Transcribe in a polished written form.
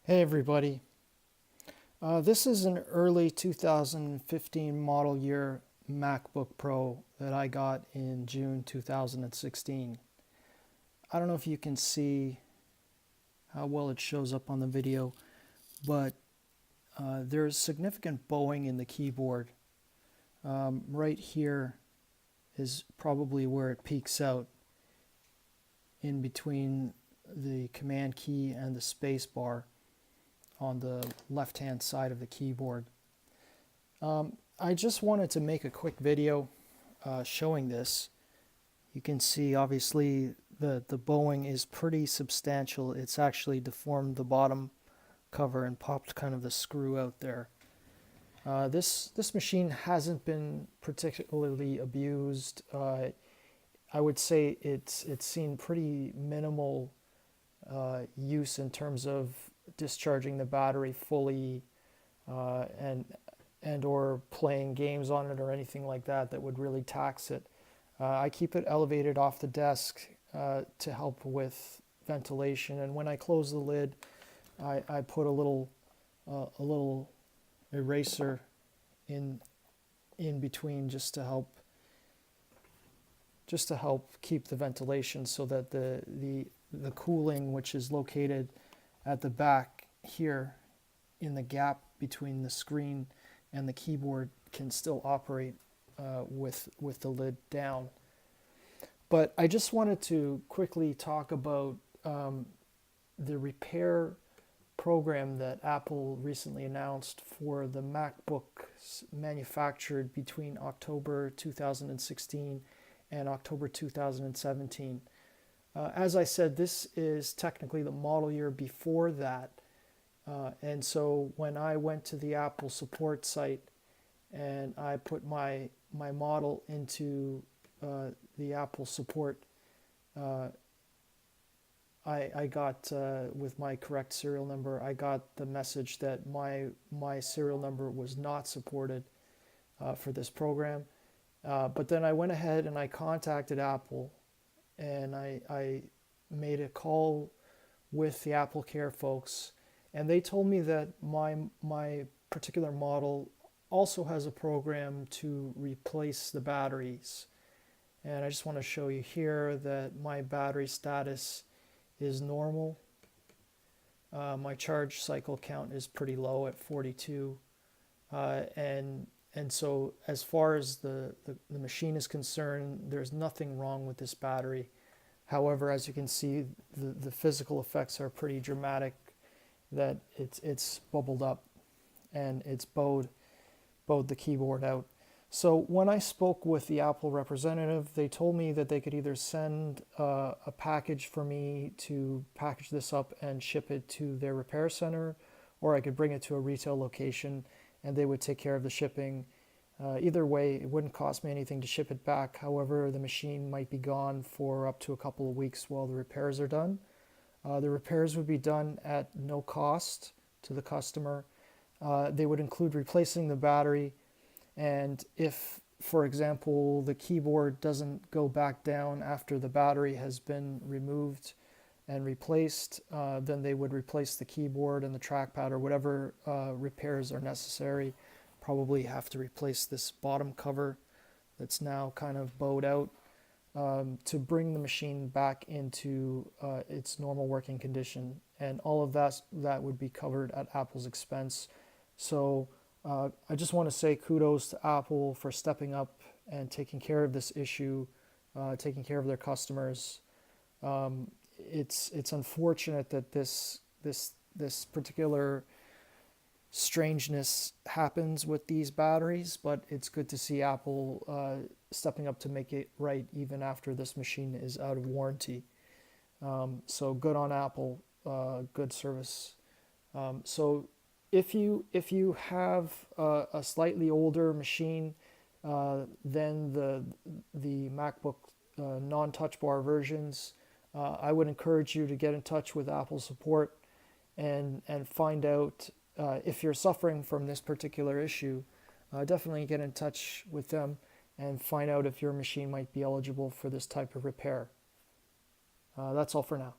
Hey everybody, this is an early 2015 model year MacBook Pro that I got in June 2016. I don't know if you can see how well it shows up on the video, but there's significant bowing in the keyboard. Right here is probably where it peaks out in between the command key and the space bar on the left hand side of the keyboard. I just wanted to make a quick video showing this. You can see obviously the bowing is pretty substantial. It's actually deformed the bottom cover and popped kind of the screw out there. This machine hasn't been particularly abused. I would say it's seen pretty minimal use in terms of discharging the battery fully and or playing games on it or anything like that that would really tax it. I keep it elevated off the desk to help with ventilation, and when I close the lid, I put a little eraser in between just to help keep the ventilation, so that the cooling, which is located at the back here in the gap between the screen and the keyboard, can still operate with the lid down. But I just wanted to quickly talk about the repair program that Apple recently announced for the MacBooks manufactured between October 2016 and October 2017. As I said, this is technically the model year before that. And so when I went to the Apple support site and I put my model into the Apple support, I got, with my correct serial number, I got the message that my serial number was not supported for this program. But then I went ahead and I contacted Apple, and I made a call with the AppleCare folks, and they told me that my particular model also has a program to replace the batteries. And I just want to show you here that my battery status is normal. My charge cycle count is pretty low at 42, and so as far as the machine is concerned, there's nothing wrong with this battery. However, as you can see, the physical effects are pretty dramatic, that it's bubbled up and it's bowed the keyboard out. So when I spoke with the Apple representative, they told me that they could either send a package for me to package this up and ship it to their repair center, or I could bring it to a retail location and they would take care of the shipping. Either way, it wouldn't cost me anything to ship it back. However, the machine might be gone for up to a couple of weeks while the repairs are done. The repairs would be done at no cost to the customer. They would include replacing the battery, and if, for example, the keyboard doesn't go back down after the battery has been removed and replaced, then they would replace the keyboard and the trackpad or whatever repairs are necessary. Probably have to replace this bottom cover that's now kind of bowed out to bring the machine back into its normal working condition. And all of that would be covered at Apple's expense. So I just want to say kudos to Apple for stepping up and taking care of this issue, taking care of their customers. It's unfortunate that this particular strangeness happens with these batteries, but it's good to see Apple stepping up to make it right even after this machine is out of warranty. So good on Apple, good service. So if you have a slightly older machine than the MacBook non-Touchbar versions, I would encourage you to get in touch with Apple support and find out if you're suffering from this particular issue. Definitely get in touch with them and find out if your machine might be eligible for this type of repair. That's all for now.